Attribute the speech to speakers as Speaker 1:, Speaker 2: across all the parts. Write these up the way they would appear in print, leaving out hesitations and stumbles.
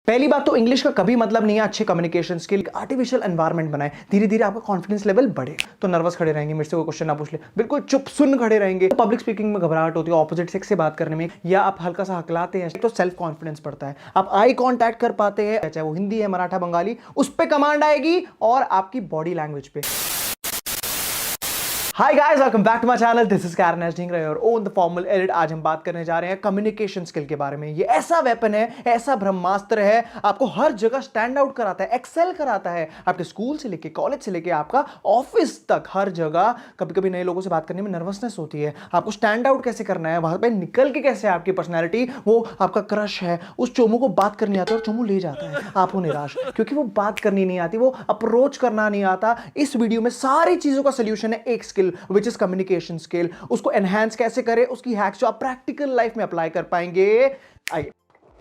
Speaker 1: पहली बात तो इंग्लिश का कभी मतलब नहीं है अच्छे कम्युनिकेशन स्किल। आर्टिफिशियल एनवायरनमेंट बनाए, धीरे धीरे आपका कॉन्फिडेंस लेवल बढ़े। तो नर्वस खड़े रहेंगे, मेरे से कोई क्वेश्चन ना पूछ ले, बिल्कुल चुप सुन खड़े रहेंगे। तो पब्लिक स्पीकिंग में घबराहट होती है ऑपोजिट सेक्स से बात करने में, या आप हल्का सा हकलाते हैं तो सेल्फ कॉन्फिडेंस बढ़ता है। आप आई कांटेक्ट कर पाते हैं, चाहे वो हिंदी है, मराठा, बंगाली, उस पर कमांड आएगी और आपकी बॉडी लैंग्वेज पे। Hi guys, welcome back to my channel. This is Karan Dhingra और ओन द फॉर्मल एडिट। आज हम बात करने जा रहे हैं कम्युनिकेशन स्किल के बारे में। ये ऐसा वेपन है, ऐसा ब्रह्मास्त्र है, आपको हर जगह स्टैंड आउट कराता है, एक्सेल कराता है। आपके स्कूल से लेके कॉलेज से लेके आपका ऑफिस तक, हर जगह कभी कभी नए लोगों से बात करने में नर्वसनेस होती है। आपको स्टैंड आउट कैसे करना है, वहां पे निकल के कैसे आपकी पर्सनैलिटी, वो आपका क्रश है, उस चोमू को बात करनी आती है और चोमू ले जाता है। आप हो निराश क्योंकि वो बात करनी नहीं आती, वो अप्रोच करना नहीं आता। इस वीडियो में सारी चीजों का सोल्यूशन है, एक skill which is communication skill. उसको एनहांस कैसे करें, उसकी हैक्स जो आप प्रैक्टिकल लाइफ में अप्लाई कर पाएंगे। आइए,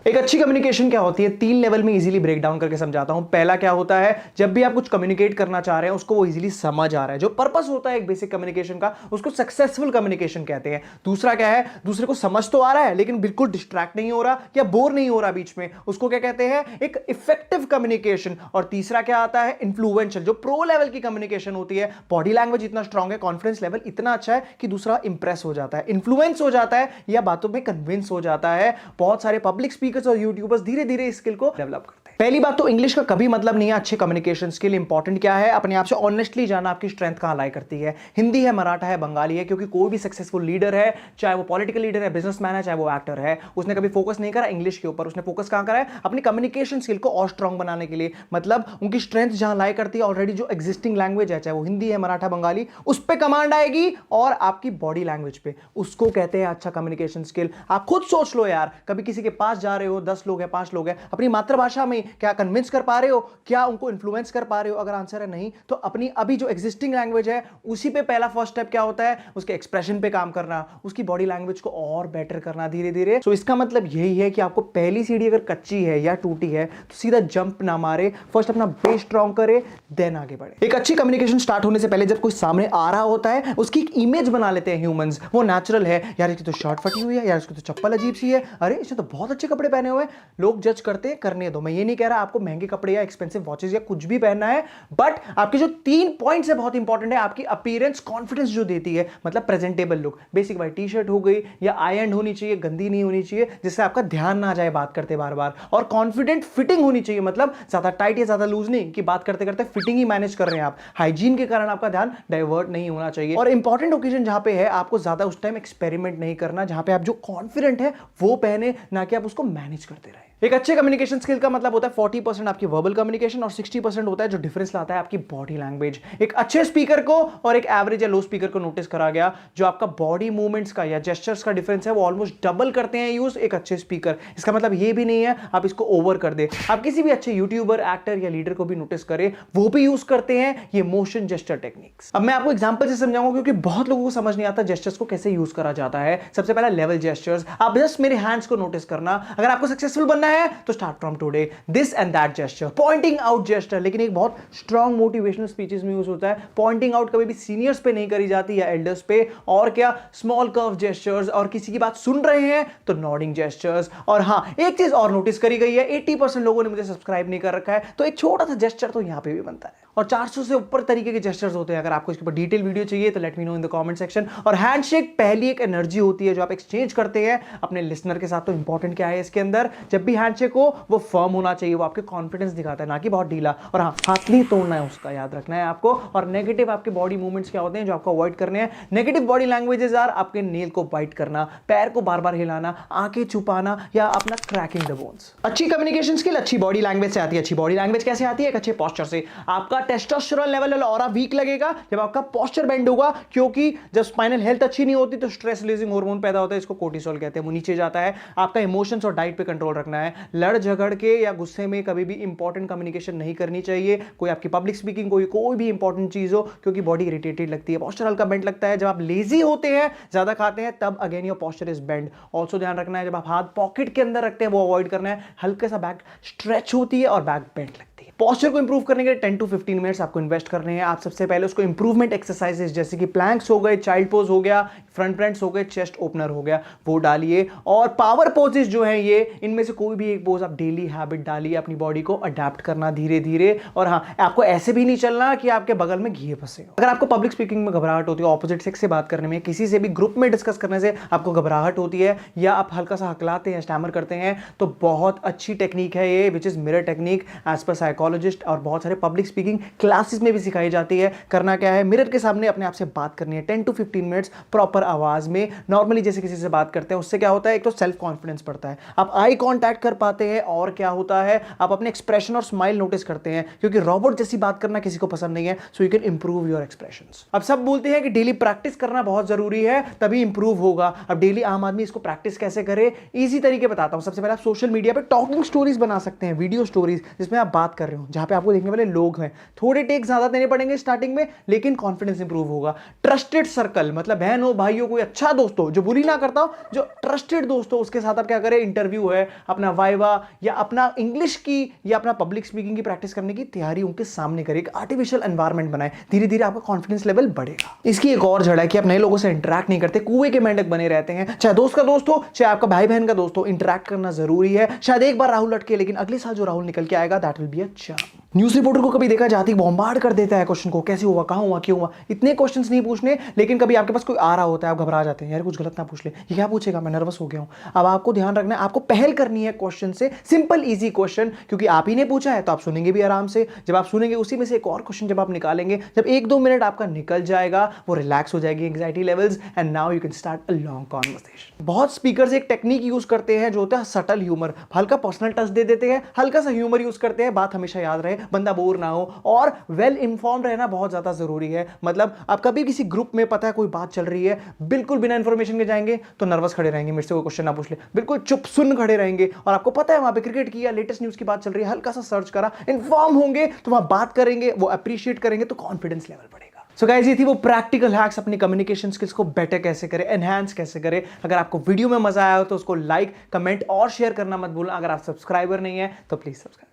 Speaker 1: एक अच्छी कम्युनिकेशन क्या होती है, 3 लेवल में इजीली ब्रेक डाउन करके समझाता हूं। पहला क्या होता है, जब भी आप कुछ कम्युनिकेट करना चाह रहे हैं उसको वो इजीली समझ आ रहा है, जो पर्पस होता है एक बेसिक कम्युनिकेशन का, उसको सक्सेसफुल कम्युनिकेशन कहते हैं। दूसरा क्या है, दूसरे को समझ तो आ रहा है लेकिन बिल्कुल डिस्ट्रैक्ट नहीं हो रहा या बोर नहीं हो रहा बीच में, उसको क्या कहते हैं, एक इफेक्टिव कम्युनिकेशन। और तीसरा क्या आता है, इन्फ्लुएंशियल, जो प्रो लेवल की कम्युनिकेशन होती है। बॉडी लैंग्वेज इतना स्ट्रांग है, कॉन्फिडेंस लेवल इतना अच्छा है कि दूसरा इंप्रेस हो जाता है, इन्फ्लुएंस हो जाता है या बातों में कन्विंस हो जाता है। बहुत सारे पब्लिक स्पीकर्स और यूट्यूबर्स धीरे धीरे इस स्किल को डेवलप करते हैं। पहली बात तो इंग्लिश का कभी मतलब नहीं है अच्छे कम्युनिकेशन स्किल। इंपॉर्टेंट क्या है, अपने आप से ऑनेस्टली जाना आपकी स्ट्रेंथ कहां लाई करती है। हिंदी है, मराठा है, बंगाली है, क्योंकि कोई भी सक्सेसफुल लीडर है, चाहे वो पॉलिटिकल लीडर है, बिजनेसमैन है, चाहे वो एक्टर है, उसने कभी फोकस नहीं करा इंग्लिश के ऊपर, उसने फोकस कहां करा है, अपनी कम्युनिकेशन स्किल को और स्ट्रांग बनाने के लिए। मतलब उनकी स्ट्रेंथ जहां लाई करती है ऑलरेडी जो एग्जिस्टिंग लैंग्वेज है, चाहे वो हिंदी है, मराठा, बंगाली, उस पर कमांड आएगी और आपकी बॉडी लैंग्वेज पे, उसको कहते हैं अच्छा कम्युनिकेशन स्किल। आप खुद सोच लो यार, कभी किसी के पास जा रहे हो, 10 लोग हैं, 5 लोग हैं, अपनी मातृभाषा में क्या कन्विंस कर पा रहे हो, क्या उनको इन्फ्लुएंस कर पा रहे हो? अगर आंसर है नहीं, तो अपनी अभी जो एग्जिस्टिंग लैंग्वेज है उसी पे पहला फर्स्ट स्टेप क्या होता है, उसके एक्सप्रेशन पे काम करना, उसकी बॉडी लैंग्वेज को और बेटर करना धीरे धीरे। सो इसका मतलब यही है कि आपको पहली सीढ़ी अगर कच्ची है या टूटी है तो सीधा जंप ना मारे, फर्स्ट अपना बेस स्ट्रांग करे, देन आगे बढ़े। एक अच्छी कम्युनिकेशन स्टार्ट होने से पहले जब कोई सामने आ रहा होता है उसकी एक इमेज बना लेते हैं ह्यूमंस। वो नेचुरल है, यार इसकी तो शर्ट फटी हुई है, यार इसकी तो चप्पल अजीब सी है, अरे इसने तो बहुत अच्छे कपड़े पहने हुए हैं। लोग जज करते हैं, करने दो। मैं ये नहीं कह रहा आपको महंगे कपड़े या एक्सपेंसिव वॉचेस या कुछ भी पहनना है, बट आपके जो 3 पॉइंट्स है बहुत इंपॉर्टेंट है। आपकी अपीयरेंस कॉन्फिडेंस जो देती है, मतलब presentable look, basic white T shirt हो गई या आयरन होनी चाहिए, गंदी नहीं होनी चाहिए, जिससे आपका ध्यान ना जाए बात करते बार बार। और कॉन्फिडेंट फिटिंग होनी चाहिए, मतलब ज्यादा टाइट या ज्यादा लूज नहीं कि बात करते करते फिटिंग ही मैनेज कर रहे हैं आप। हाइजीन के कारण आपका ध्यान डाइवर्ट नहीं होना चाहिए। और इंपॉर्टेंट ओकेजन जहां पे है, आपको ज्यादा उस टाइम एक्सपेरिमेंट नहीं करना, जहां पे आप जो कॉन्फिडेंट है वो पहने, ना कि आप उसको मैनेज करते रहे। एक अच्छे कम्युनिकेशन स्किल का मतलब होता है 40% आपकी वर्बल कम्युनिकेशन और 60% होता है जो डिफरेंस लाता है आपकी बॉडी लैंग्वेज। एक अच्छे स्पीकर को और एक एवरेज या लो स्पीकर को नोटिस करा गया, जो आपका बॉडी मूवमेंट्स का या जेस्चर्स का डिफरेंस है वो ऑलमोस्ट डबल करते हैं यूज एक अच्छे स्पीकर। इसका मतलब ये भी नहीं है आप इसको ओवर कर दे। आप किसी भी अच्छे यूट्यूबर, एक्टर या लीडर को भी नोटिस करें, वो भी यूज करते हैं ये मोशन जेस्चर टेक्निक्स। अब मैं आपको एग्जांपल से समझाऊंगा क्योंकि बहुत लोगों को समझ नहीं आता जेस्चर्स को कैसे यूज करा जाता है। सबसे पहला लेवल जेस्चर्स। आप जस्ट मेरे हैंड्स को नोटिस करना। अगर आपको सक्सेसफुल बनना है तो start from today this and that gesture, pointing out gesture. लेकिन एक बहुत स्ट्रांग मोटिवेशनल स्पीचेस में यूज होता है। पॉइंटिंग आउट कभी भी सीनियर्स पे नहीं करी जाती या एल्डर्स पे। और क्या, स्मॉल कर्व जेस्चर्स, और किसी की बात सुन रहे हैं तो नॉडिंग जेस्चर्स। और हां, एक चीज और नोटिस करी गई है, 80% लोगों ने मुझे सब्सक्राइब नहीं कर रखा है, तो एक छोटा सा जेस्चर तो यहां पे भी बनता है। और 400 से ऊपर तरीके के जेस्चर्स होते हैं। अगर आपको इसके ऊपर डिटेल वीडियो चाहिए तो let me know in the comment section. और हैंडशेक पहली एक एनर्जी होती है जो आप एक्सचेंज करते हैं अपने लिसनर के साथ। तो इंपॉर्टेंट क्या है इसके अंदर, जब भी हैंडशेक हो वो फर्म होना चाहिए, वो आपके कॉन्फिडेंस दिखाता है, ना कि बहुत ढीला। और हाँ, हाथ नहीं तोड़ना है उसका, याद रखना है आपको। और नेगेटिव आपके बॉडी मूवमेंट्स क्या होते हैं जो आपको अवॉइड करने हैं। नेगेटिव बॉडी लैंग्वेजेस आर आपके नेल को बाइट करना, पैर को बार बार हिलाना, आंखें छुपाना या अपना क्रैकिंग द बोन्स। अच्छी कम्युनिकेशन स्किल अच्छी बॉडी लैंग्वेज से आती है। अच्छी बॉडी लैंग्वेज कैसे आती है, एक अच्छे पोस्चर से। आपका टेस्टोस्टेरोन लेवल और वीक लगेगा जब आपका पोस्चर बेंड होगा, क्योंकि जब स्पाइनल हेल्थ अच्छी नहीं होती तो स्ट्रेस रिलीजिंग हार्मोन पैदा होता है, इसको कोर्टिसोल कहते हैं, वो नीचे जाता है। आपका इमोशंस और डाइट पे कंट्रोल रखना है। लड़ झगड़ के या गुस्से में कभी भी इंपॉर्टेंट कम्युनिकेशन नहीं करनी चाहिए। कोई आपकी पब्लिक स्पीकिंग, कोई भी इंपॉर्टेंट चीज हो, क्योंकि बॉडी इरिटेटेड लगती है, पोस्चर हल्का बेंड लगता है। जब आप लेजी होते हैं, ज्यादा खाते हैं, तब again your posture is bend. Also ध्यान रखना है जब आप हाथ पॉकेट के अंदर रखते हैं वो अवॉइड करना है। हल्का सा बैक स्ट्रेच होती है और बैक बेंड लगती है। पोस्चर को इंप्रूव करने के लिए 10 to 15 मिनट्स आपको इन्वेस्ट करने हैं। आप सबसे पहले उसको इंप्रूवमेंट एक्सरसाइजेस जैसे कि प्लैंक्स हो गए, चाइल्ड पोज हो गया, फ्रंट प्लैंक्स हो गए, चेस्ट ओपनर हो गया, वो डालिए। और पावर पोजेस जो हैं ये, इनमें से कोई भी एक पोज आप डेली हैबिट डालिए, अपनी बॉडी को अडेप्ट करना धीरे धीरे। और हाँ, आपको ऐसे भी नहीं चलना कि आपके बगल में घी फंसे हो। अगर आपको पब्लिक स्पीकिंग में घबराहट होती है, ऑपोजिट सेक्स से बात करने में, किसी से भी ग्रुप में डिस्कस करने से आपको घबराहट होती है, या आप हल्का सा हकलाते हैं, स्टैमर करते हैं, तो बहुत अच्छी टेक्निक है ये, which is mirror technique as per psychologist, और बहुत सारे पब्लिक स्पीकिंग क्लासेस में भी सिखाई जाती है। करना क्या है, मिरर के सामने अपने आप से बात करनी है 10 to 15 मिनट्स प्रॉपर आवाज में, नॉर्मली जैसे किसी से बात करते हैं। उससे क्या होता है, एक तो सेल्फ कॉन्फिडेंस बढ़ता है, आप आई कांटेक्ट कर पाते हैं, और क्या होता है, आप अपने एक्सप्रेशन और स्माइल नोटिस करते हैं, क्योंकि रोबोट जैसी बात करना किसी को पसंद नहीं है। So you can improve your expressions. अब सब बोलते हैं कि डेली प्रैक्टिस करना बहुत जरूरी है, तभी इंप्रूव होगा। अब डेली आम आदमी इसको प्रैक्टिस कैसे करे, इजी तरीके बताता हूं। सबसे पहले आप सोशल मीडिया पे टॉकिंग स्टोरीज बना सकते हैं, वीडियो स्टोरीज जिसमें आप बात कर रहे हो, जहां पे आपको देखने वाले लोग हैं। थोड़े टेक ज्यादा देने पड़ेंगे स्टार्टिंग में, लेकिन कॉन्फिडेंस इंप्रूव होगा। ट्रस्टेड सर्कल, मतलब बहनों भाइयों, कोई अच्छा दोस्त हो जो बुली ना करता हो, जो ट्रस्टेड दोस्त हो, उसके साथ आप क्या करें, इंटरव्यू है, अपना वाइवा या अपना इंग्लिश की या अपना पब्लिक स्पीकिंग की प्रैक्टिस करने की तैयारी उनके सामने करें। एक आर्टिफिशियल एनवायरनमेंट बनाए, धीरे धीरे आपका कॉन्फिडेंस लेवल बढ़ेगा। इसकी एक और जड़ है कि आप नए लोगों से इंटरैक्ट नहीं करते, कुएं के मेंढक बने रहते हैं। चाहे दोस्त का दोस्त हो, चाहे आपका भाई बहन का दोस्त हो, इंटरैक्ट करना जरूरी है। शायद एक बार राहुल अटके, लेकिन अगले साल जो राहुल निकल के आएगा, that will be a charm. News reporter को कभी देखा जाती बॉम्बार्ड कर देता है क्वेश्चन को, कैसे हुआ, कहां हुआ, क्यों हुआ, इतने क्वेश्चंस नहीं पूछने। लेकिन कभी आपके पास कोई आ रहा होता है, आप घबरा जाते हैं, यार कुछ गलत ना पूछ ले, ये क्या पूछेगा, मैं नर्वस हो गया हूं। अब आपको ध्यान रखना है, आपको पहल करनी है क्वेश्चन से, सिंपल इजी क्वेश्चन, क्योंकि आप ही ने पूछा है तो आप सुनेंगे भी आराम से। जब आप सुनेंगे, उसी में से एक और क्वेश्चन जब आप निकालेंगे, जब 1-2 मिनट आपका निकल जाएगा, वो रिलैक्स हो जाएगी anxiety levels, and now you can start a long conversation. बहुत स्पीकर्स एक टेक्निक यूज करते हैं जो होता है सटल ह्यूमर, हल्का पर्सनल टच दे देते हैं, हल्का सा ह्यूमर यूज करते हैं, बात हमेशा याद रहे, बंदा बोर ना हो। और वेल इन्फॉर्म्ड रहना बहुत ज्यादा जरूरी है। मतलब आप कभी किसी ग्रुप में, पता है कोई बात चल रही है, बिल्कुल बिना इंफॉर्मेशन के जाएंगे तो नर्वस खड़े रहेंगे, मेरे से कोई क्वेश्चन ना पूछ ले, बिल्कुल चुप सुन खड़े रहेंगे। और आपको पता है वहां पे क्रिकेट की या लेटेस्ट न्यूज की बात चल रही है, हल्का सा सर्च करा, इन्फॉर्म होंगे तो वहां बात करेंगे, वो अप्रिशिएट करेंगे, तो कॉन्फिडेंस लेवल बढ़ेगा। सो गाइस, ये थी वो प्रैक्टिकल हैक्स, अपनी कम्युनिकेशन स्किल्स को बेटर कैसे करें, एनहांस कैसे करें। अगर आपको वीडियो में मजा आया हो तो उसको लाइक, कमेंट और शेयर करना मत भूलना। अगर आप सब्सक्राइबर नहीं है तो प्लीज सब्सक्राइब।